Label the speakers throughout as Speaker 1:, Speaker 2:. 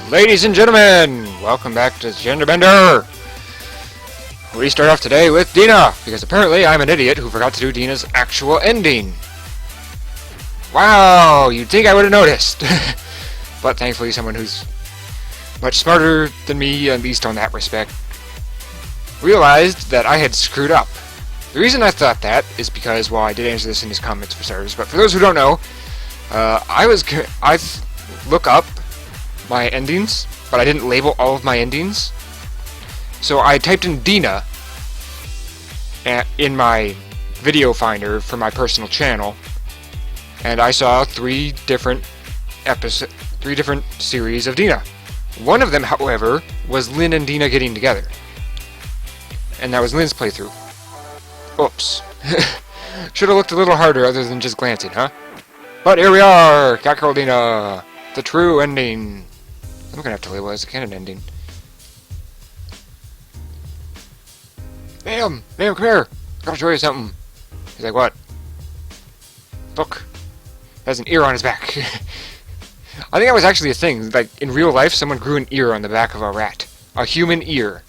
Speaker 1: Ladies and gentlemen, welcome back to Genderbender. We start off today with Dina, because apparently I'm an idiot who forgot to do Dina's actual ending. Wow, you'd think I would have noticed. But thankfully someone who's much smarter than me, at least on that respect, realized that I had screwed up. The reason I thought that is because, well, I did answer this in his comments for starters, but for those who don't know, I look up my endings, but I didn't label all of my endings. So I typed in Dina in my video finder for my personal channel, and I saw three different series of Dina. One of them, however, was Lynn and Dina getting together, and that was Lynn's playthrough. Oops. Should have looked a little harder other than just glancing, huh? But here we are! Catgirl Dina! The true ending. I'm gonna have to label it as a canon ending. Ma'am, come here! Gotta show you something. He's like, what? Look. Has an ear on his back. I think that was actually a thing. Like, in real life, someone grew an ear on the back of a rat. A human ear.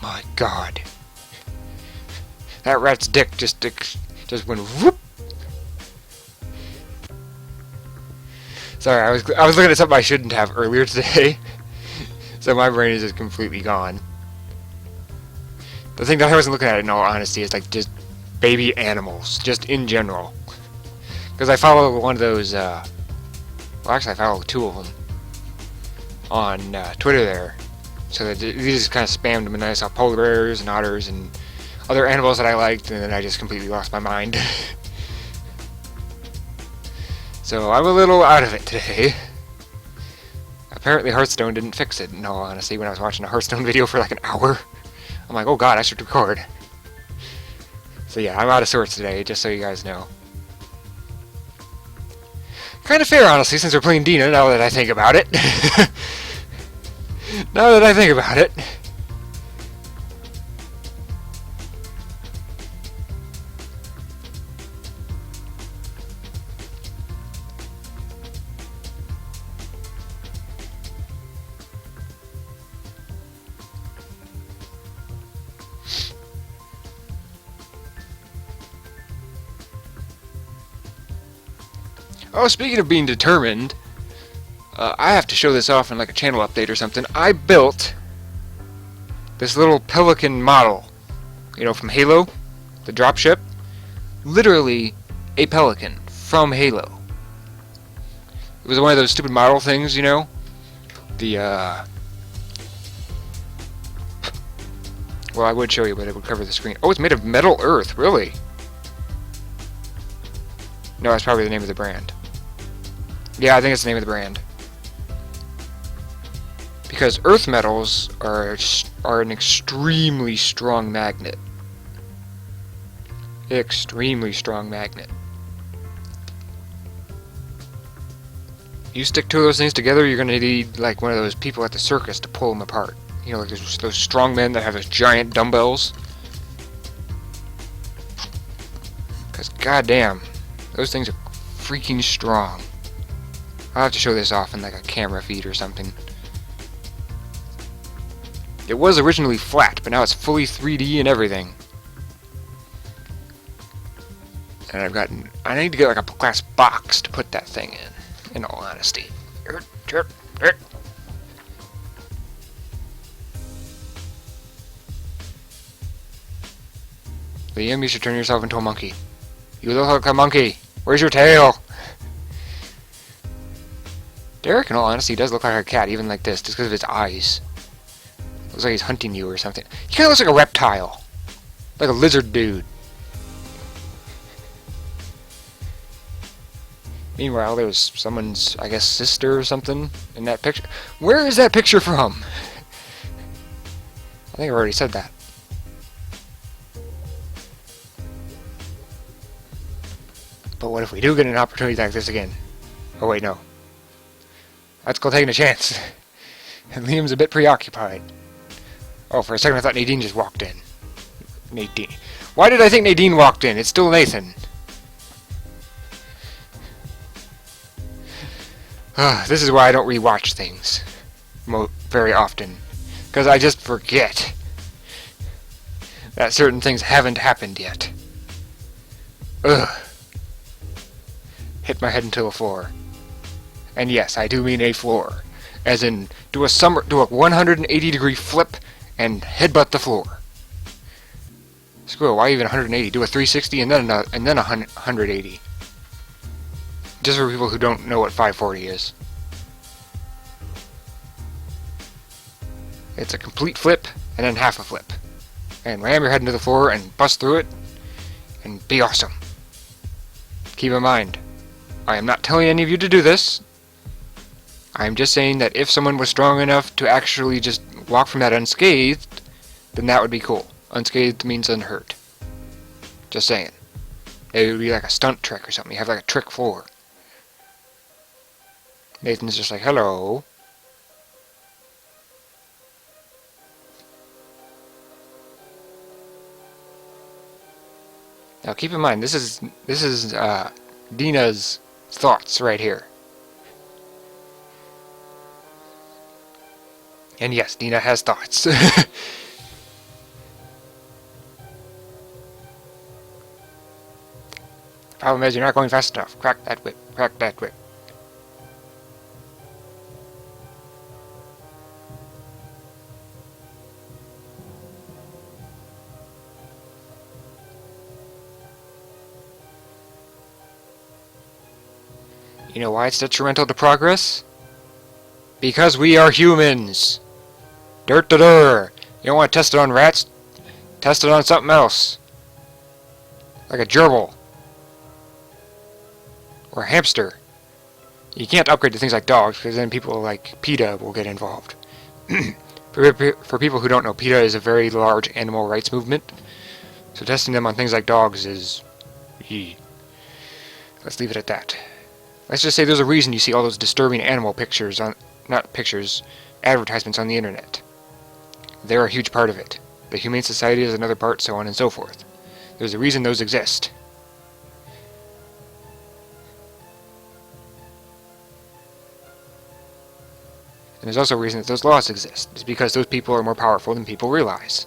Speaker 1: My God. That rat's dick just went whoop. Sorry, I was looking at something I shouldn't have earlier today. So my brain is just completely gone. The thing that I wasn't looking at, in all honesty, is like just baby animals, just in general. Because I follow one of those, well, actually I follow two of them on Twitter there. So that these just kind of spammed them, and then I saw polar bears and otters and other animals that I liked, and then I just completely lost my mind. So I'm a little out of it today. Apparently Hearthstone didn't fix it, in all honesty, when I was watching a Hearthstone video for like an hour. I'm like, oh god, I should record. So yeah, I'm out of sorts today, just so you guys know. Kind of fair, honestly, since we're playing Dina, now that I think about it. Now that I think about it. Oh, speaking of being determined, I have to show this off in like a channel update or something. I built this little pelican model, you know, from Halo, the dropship. Literally a pelican from Halo. It was one of those stupid model things, you know? The, well, I would show you, but it would cover the screen. Oh, it's made of metal earth, really? No, that's probably the name of the brand. Yeah, I think it's the name of the brand. Because earth metals are an extremely strong magnet. Extremely strong magnet. You stick two of those things together, you're gonna need like one of those people at the circus to pull them apart. You know, like those strong men that have those giant dumbbells. Because goddamn, those things are freaking strong. I'll have to show this off in like a camera feed or something. It was originally flat, but now it's fully 3D and everything. And I need to get like a glass box to put that thing in all honesty. Liam, you should turn yourself into a monkey. You look like a monkey. Where's your tail? Derek, in all honesty, does look like a cat, even like this, just because of his eyes. Looks like he's hunting you or something. He kind of looks like a reptile. Like a lizard dude. Meanwhile, there was someone's, I guess, sister or something in that picture. Where is that picture from? I think I already said that. But what if we do get an opportunity like this again? Oh wait, no. That's called taking a chance. And Liam's a bit preoccupied. Oh, for a second I thought Nadine just walked in. Nadine. Why did I think Nadine walked in? It's still Nathan. This is why I don't rewatch things very often. Because I just forget that certain things haven't happened yet. Ugh. Hit my head into a floor. And yes, I do mean a floor. As in, do a 180-degree flip and headbutt the floor. Screw it, why even 180? Do a 360 and then a 180. Just for people who don't know what 540 is. It's a complete flip and then half a flip. And ram your head into the floor and bust through it and be awesome. Keep in mind, I am not telling any of you to do this. I am just saying that if someone was strong enough to actually just walk from that unscathed, then that would be cool. Unscathed means unhurt. Just saying. It would be like a stunt trick or something. You have like a trick floor. Nathan's just like, hello. Now keep in mind, this is Dina's thoughts right here. And yes, Dina has thoughts. Problem is, you're not going fast enough. Crack that whip. Crack that whip. You know why it's detrimental to progress? Because we are humans. Dirt. You don't want to test it on rats? Test it on something else. Like a gerbil. Or a hamster. You can't upgrade to things like dogs, because then people like PETA will get involved. For people who don't know, PETA is a very large animal rights movement. So testing them on things like dogs is... Let's leave it at that. Let's just say there's a reason you see all those disturbing animal pictures on... Not pictures, advertisements on the internet. They're a huge part of it. The Humane Society is another part, so on and so forth. There's a reason those exist. And there's also a reason that those laws exist. It's because those people are more powerful than people realize.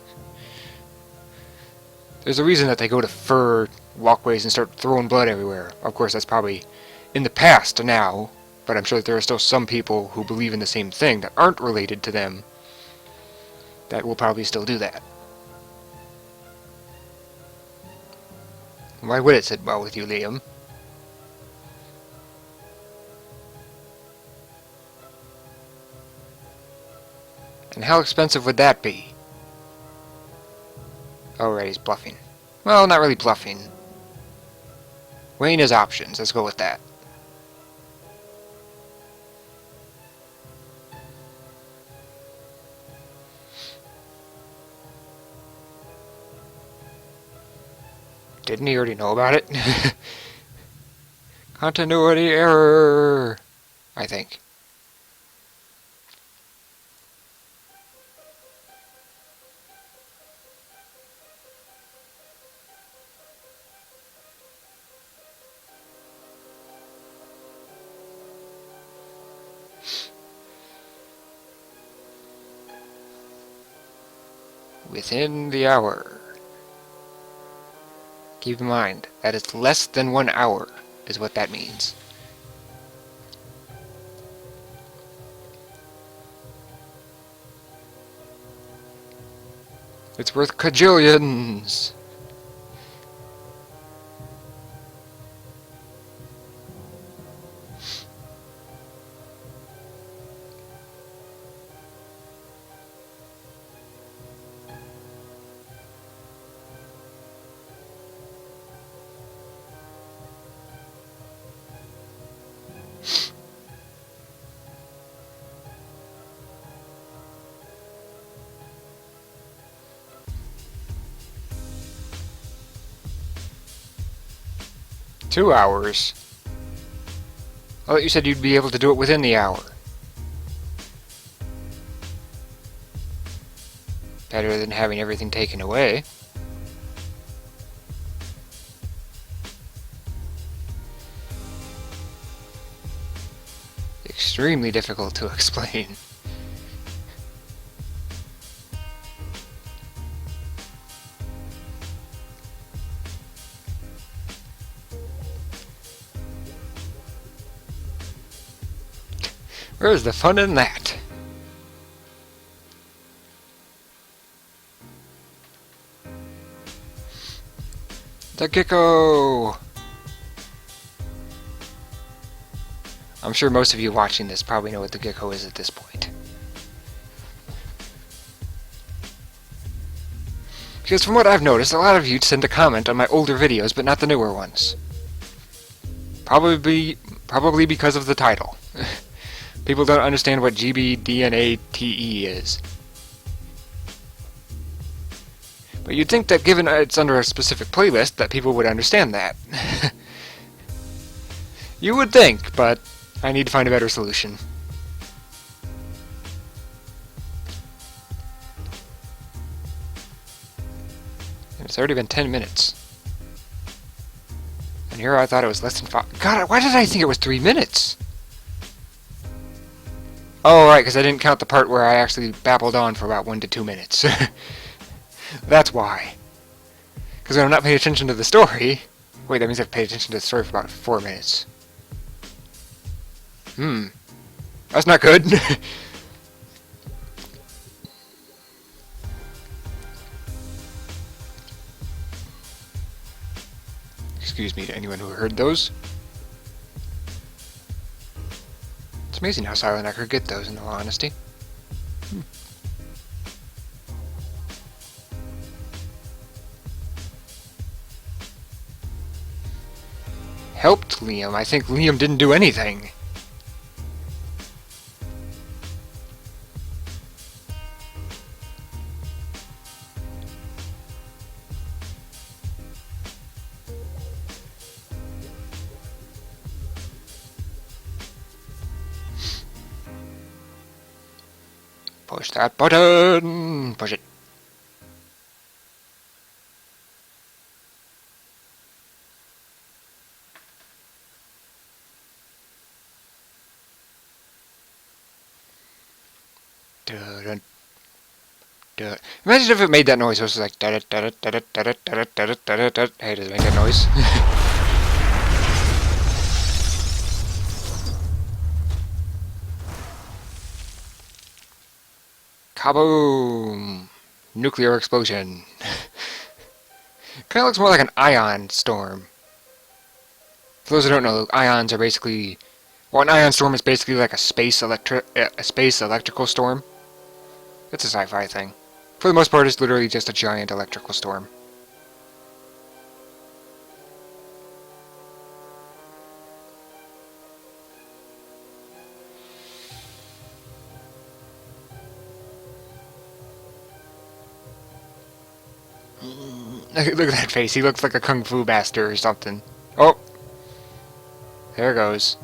Speaker 1: There's a reason that they go to fur walkways and start throwing blood everywhere. Of course, that's probably in the past now, but I'm sure that there are still some people who believe in the same thing that aren't related to them that will probably still do that. Why would it sit well with you, Liam? And how expensive would that be? Oh, right, he's bluffing. Well, not really bluffing. Weighing his options, let's go with that. Didn't he already know about it? Continuity error, I think. Within the hour. Keep in mind, that is less than 1 hour, is what that means. It's worth cajillions! Two hours? I thought you said you'd be able to do it within the hour. Better than having everything taken away. extremely difficult to explain. Where's the fun in that? The gecko! I'm sure most of you watching this probably know what the gecko is at this point. Because from what I've noticed, a lot of you tend to comment on my older videos, but not the newer ones. Probably because of the title. People don't understand what GBDNATE is. But you'd think that given it's under a specific playlist, that people would understand that. You would think, but I need to find a better solution. And it's already been 10 minutes. And here I thought it was less than 5. God, why did I think it was 3 minutes? Oh, right, because I didn't count the part where I actually babbled on for about 1 to 2 minutes. That's why. Because when I'm not paying attention to the story... Wait, that means I've paid attention to the story for about 4 minutes. That's not good. Excuse me to anyone who heard those. It's amazing how silent I could get those, in all honesty. Helped Liam. I think Liam didn't do anything. Push that button! Push it. Dun, dun. Imagine if it made that noise. It was like... Hey, does it make that noise? Kaboom! Nuclear explosion. Kind of looks more like an ion storm. For those who don't know, ions are basically... Well, an ion storm is basically like a space electrical storm. It's a sci-fi thing. For the most part, it's literally just a giant electrical storm. Look at that face. He looks like a kung fu master or something. Oh! There goes.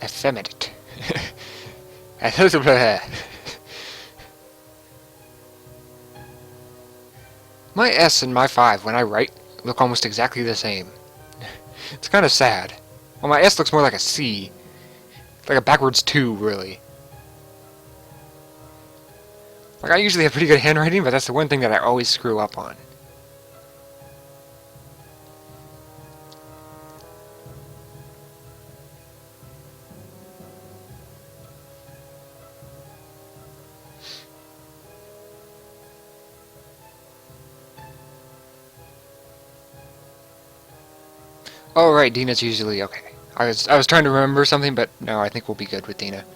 Speaker 1: Effeminate. My S and my 5, when I write, look almost exactly the same. It's kind of sad. Well, my S looks more like a C. Like a backwards 2, really. Like, I usually have pretty good handwriting, but that's the one thing that I always screw up on. Oh, right, Dina's usually okay. I was trying to remember something, but no, I think we'll be good with Dina.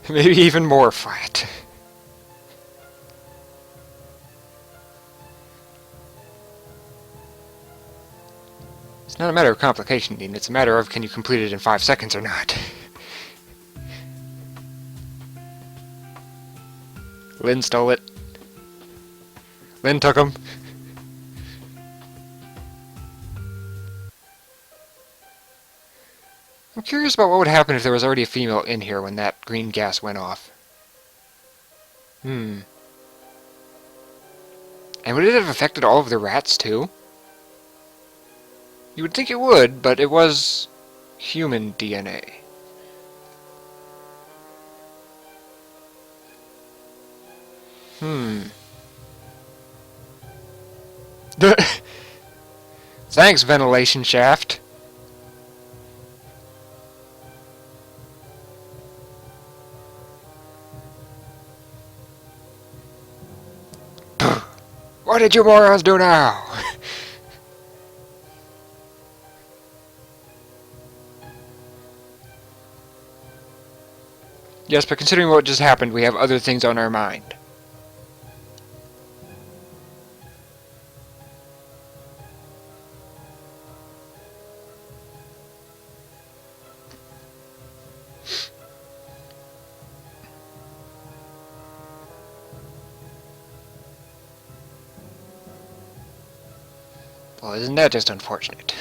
Speaker 1: Maybe even more flat. It's not a matter of complication, Dean. It's a matter of can you complete it in 5 seconds or not. Lynn stole it. Lynn took him. I'm curious about what would happen if there was already a female in here when that green gas went off. And would it have affected all of the rats, too? You would think it would, but it was human DNA. Thanks, ventilation shaft. What did you morons do now? Yes, but considering what just happened, we have other things on our mind. Well, isn't that just unfortunate?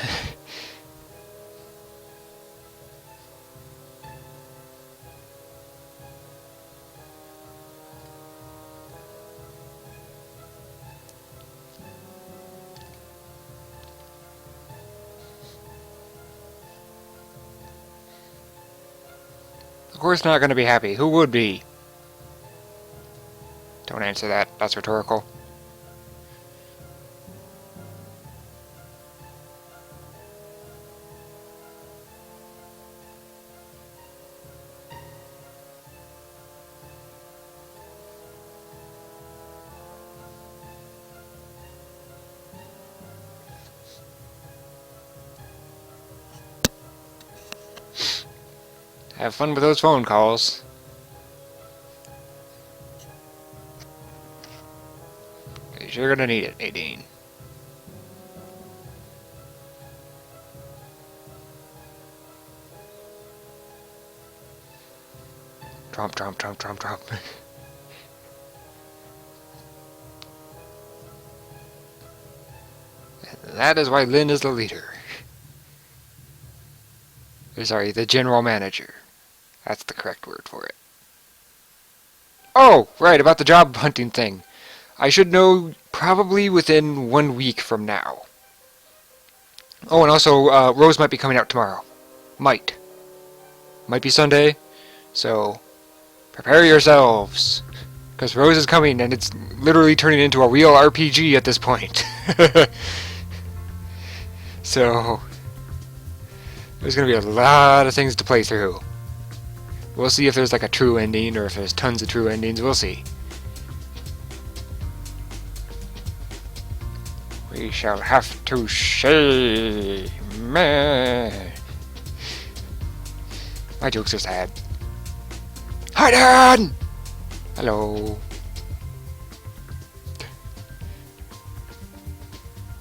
Speaker 1: Of course not going to be happy. Who would be? Don't answer that. That's rhetorical. Have fun with those phone calls. You're gonna need it, Nadine. Tromp, tromp, tromp, tromp, tromp. That is why Lynn is the leader. Sorry, the general manager. That's the correct word for it. Oh, right, about the job hunting thing. I should know probably within 1 week from now. Oh, and also, Rose might be coming out tomorrow. Might. Might be Sunday. So, prepare yourselves. Because Rose is coming, and it's literally turning into a real RPG at this point. So, there's going to be a lot of things to play through. We'll see if there's like a true ending, or if there's tons of true endings. We'll see. We shall have to shame. My jokes are sad. Hi, Dad! Hello.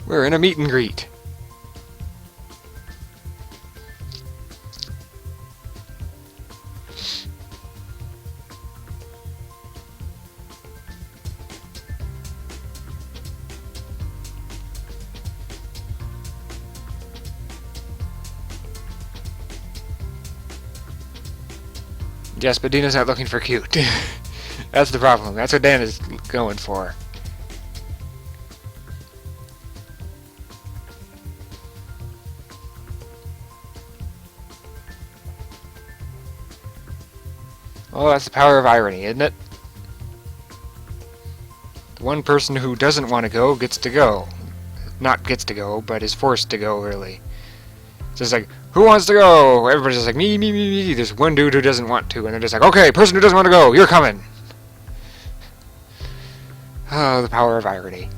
Speaker 1: We're in a meet and greet. Yes, but Dina's not looking for cute. That's the problem. That's what Dan is going for. Oh, that's the power of irony, isn't it? The one person who doesn't want to go gets to go. Not gets to go, but is forced to go, really. It's just like, who wants to go? Everybody's just like, me, me, me, me. There's one dude who doesn't want to, and they're just like, okay, person who doesn't want to go, you're coming. Oh, the power of irony.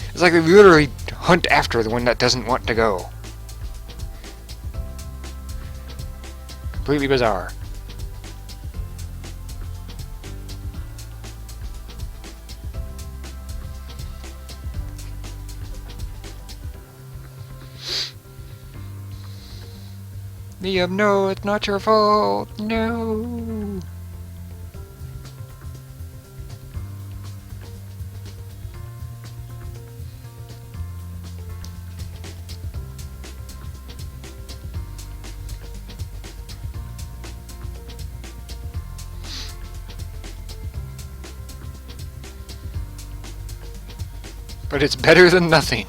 Speaker 1: It's like they literally hunt after the one that doesn't want to go. Completely bizarre. Liam, no, it's not your fault. No. But it's better than nothing.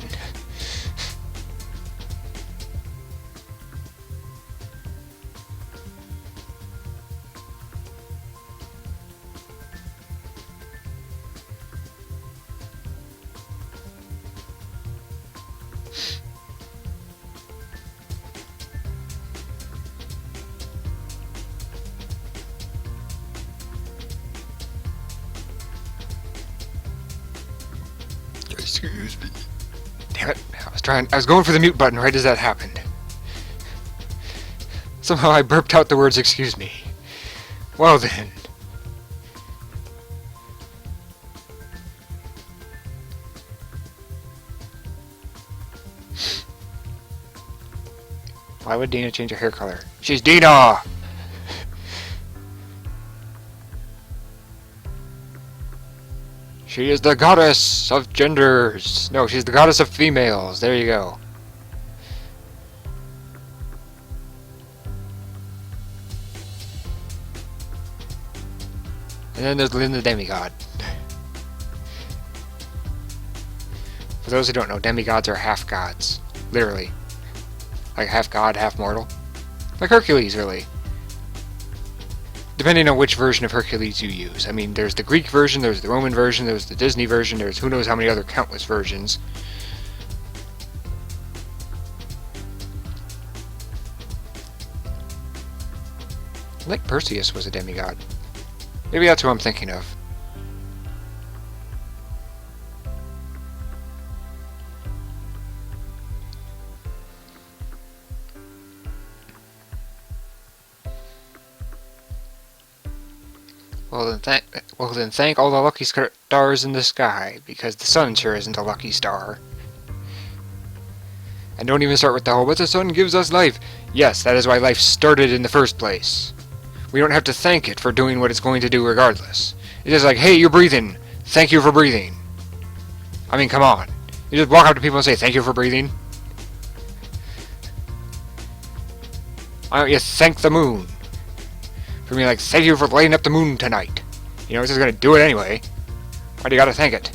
Speaker 1: Excuse me. Damn it. I was going for the mute button right as that happened. Somehow I burped out the words excuse me. Well then. Why would Dina change her hair color? She's Dina! She is the goddess of genders. No, she's the goddess of females. There you go. And then there's Lynn the demigod. For those who don't know, demigods are half gods. Literally. Like half god, half mortal. Like Hercules, really. Depending on which version of Hercules you use. I mean, there's the Greek version, there's the Roman version, there's the Disney version, there's who knows how many other countless versions. I think Perseus was a demigod. Maybe that's who I'm thinking of. Well then thank all the lucky stars in the sky, because the sun sure isn't a lucky star. And don't even start with the whole, but the sun gives us life. Yes, that is why life started in the first place. We don't have to thank it for doing what it's going to do regardless. It's just like, hey, you're breathing. Thank you for breathing. I mean, come on. You just walk up to people and say, thank you for breathing. Why don't you thank the moon? For me, like, thank you for lighting up the moon tonight. You know, it's just gonna do it anyway. Why do you gotta thank it?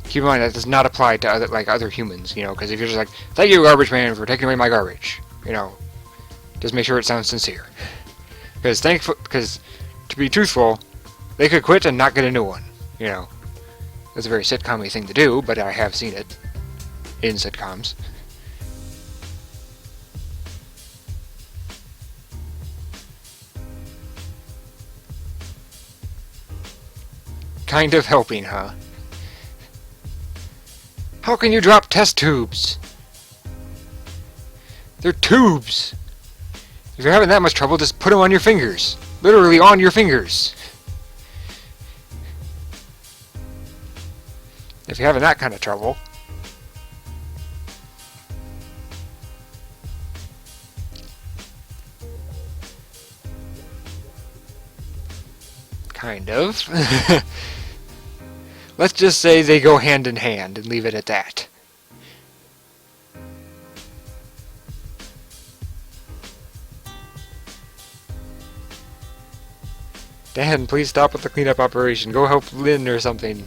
Speaker 1: Keep in mind that does not apply to other humans, you know, because if you're just like, thank you, garbage man, for taking away my garbage, you know, just make sure it sounds sincere. Because to be truthful, they could quit and not get a new one, you know. That's a very sitcom-y thing to do, but I have seen it in sitcoms. Kind of helping, huh? How can you drop test tubes? They're tubes! If you're having that much trouble, just put them on your fingers. Literally on your fingers. If you're having that kind of trouble. Kind of. Let's just say they go hand in hand and leave it at that. Dan, please stop with the cleanup operation. Go help Lynn or something.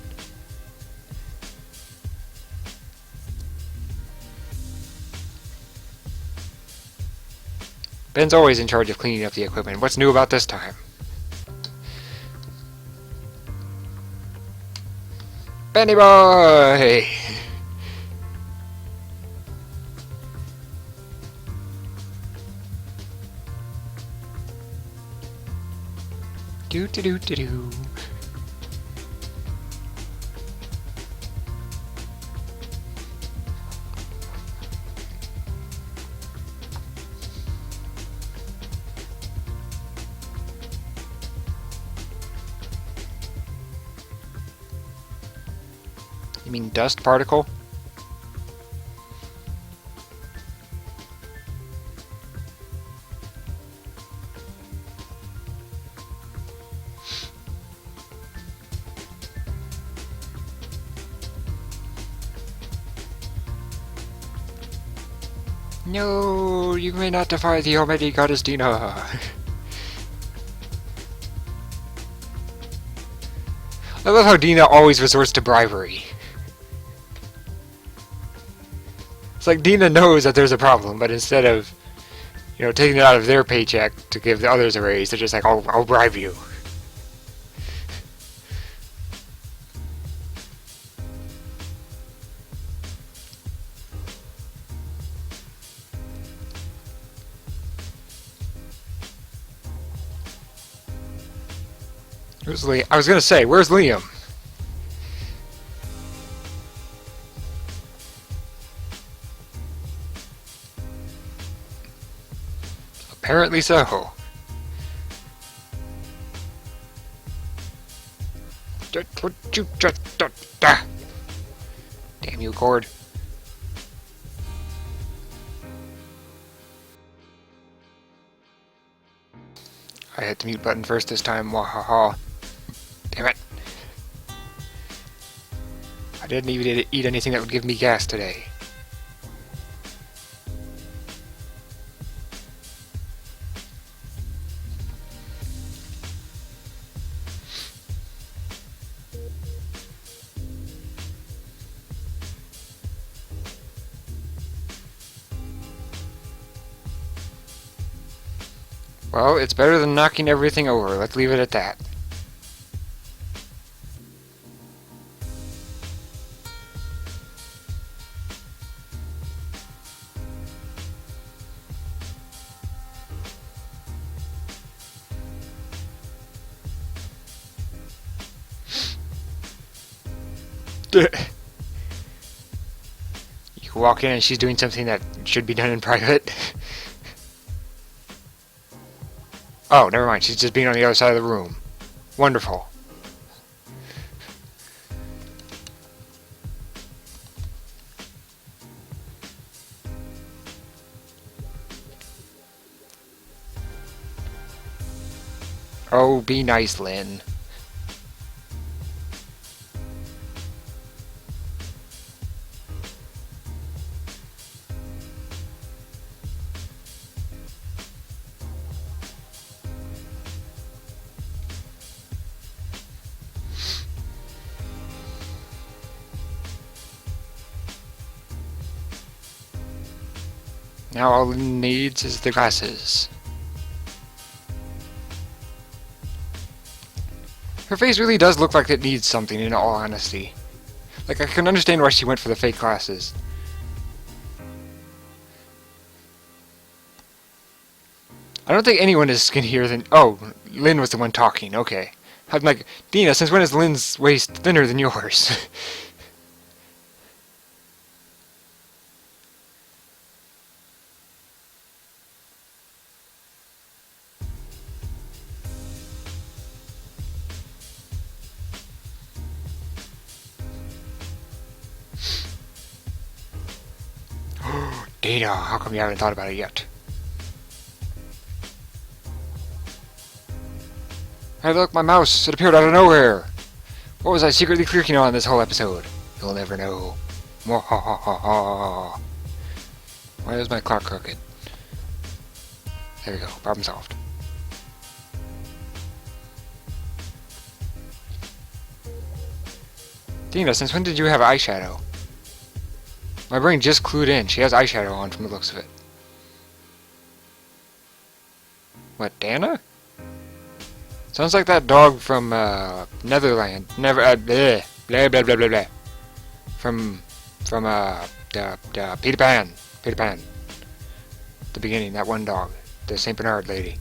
Speaker 1: Ben's always in charge of cleaning up the equipment. What's new about this time? Benny boy! Do do do do do. You mean dust particle? No, you may not defy the almighty goddess Dina. I love how Dina always resorts to bribery. It's like Dina knows that there's a problem, but instead of, you know, taking it out of their paycheck to give the others a raise, they're just like, I'll bribe you. I was gonna say, where's Liam? Apparently so. Damn you, cord. I hit the mute button first this time, wahaha. Damn it. I didn't even eat anything that would give me gas today. Well, it's better than knocking everything over. Let's leave it at that. You walk in and she's doing something that should be done in private. Oh, never mind. She's just being on the other side of the room. Wonderful. Oh, be nice, Lynn. Now all Lynn needs is the glasses. Her face really does look like it needs something, in all honesty. Like, I can understand why she went for the fake glasses. I don't think anyone is skinnier than... Oh, Lynn was the one talking, okay. I'm like, Dina, since when is Lynn's waist thinner than yours? Dina, how come you haven't thought about it yet? Hey look, my mouse! It appeared out of nowhere! What was I secretly clicking on this whole episode? You'll never know. Mwahahaha. Why is my clock crooked? There we go, problem solved. Dina, since when did you have eyeshadow? My brain just clued in. She has eyeshadow on from the looks of it. What, Dana? Sounds like that dog from, Netherland. Blah, blah, blah, blah, blah. From, Peter Pan. Peter Pan. The beginning, that one dog. The St. Bernard lady.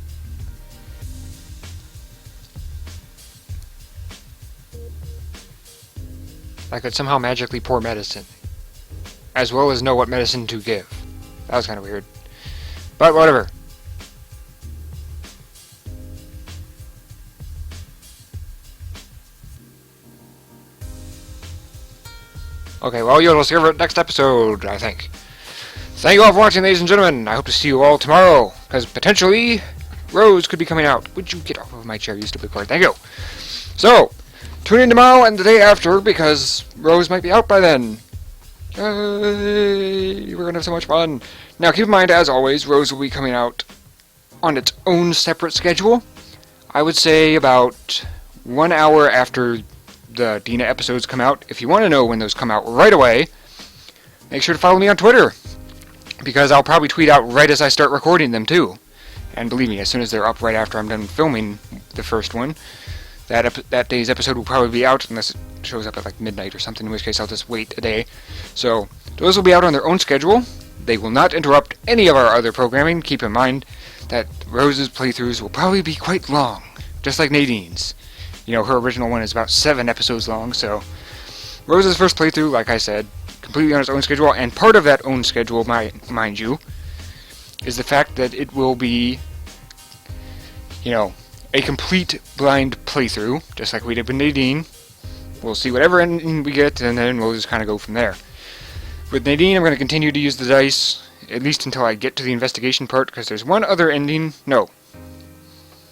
Speaker 1: I could somehow magically pour medicine. As well as know what medicine to give. That was kind of weird. But whatever. Okay, well, you'll see you next episode, I think. Thank you all for watching, ladies and gentlemen. I hope to see you all tomorrow, because potentially Rose could be coming out. Would you get off of my chair, you stupid cord? Thank you. So, tune in tomorrow and the day after, because Rose might be out by then. Yay! We're gonna have so much fun. Now, keep in mind, as always, Rose will be coming out on its own separate schedule. I would say about 1 hour after the Dina episodes come out. If you want to know when those come out right away, make sure to follow me on Twitter, because I'll probably tweet out right as I start recording them too. And believe me, as soon as they're up right after I'm done filming the first one, that day's episode will probably be out, unless it shows up at like midnight or something, in which case I'll just wait a day. So those will be out on their own schedule. They will not interrupt any of our other programming. Keep in mind that Rose's playthroughs will probably be quite long, just like Nadine's. You know, her original one is about 7 episodes long, so Rose's first playthrough, like I said, completely on its own schedule, and part of that own schedule, mind you, is the fact that it will be you know, a complete blind playthrough, just like we did with Nadine. We'll see whatever ending we get, and then we'll just kind of go from there. With Nadine, I'm going to continue to use the dice, at least until I get to the investigation part, because there's one other ending. No.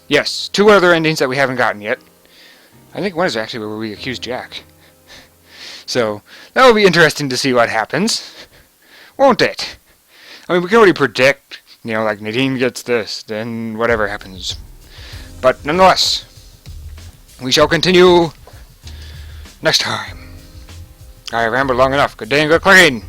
Speaker 1: Yes, two other endings that we haven't gotten yet. I think one is actually where we accuse Jack. So, that will be interesting to see what happens. Won't it? I mean, we can already predict, you know, like Nadine gets this, then whatever happens. But nonetheless, we shall continue next time. I rambled long enough. Good day and good clicking.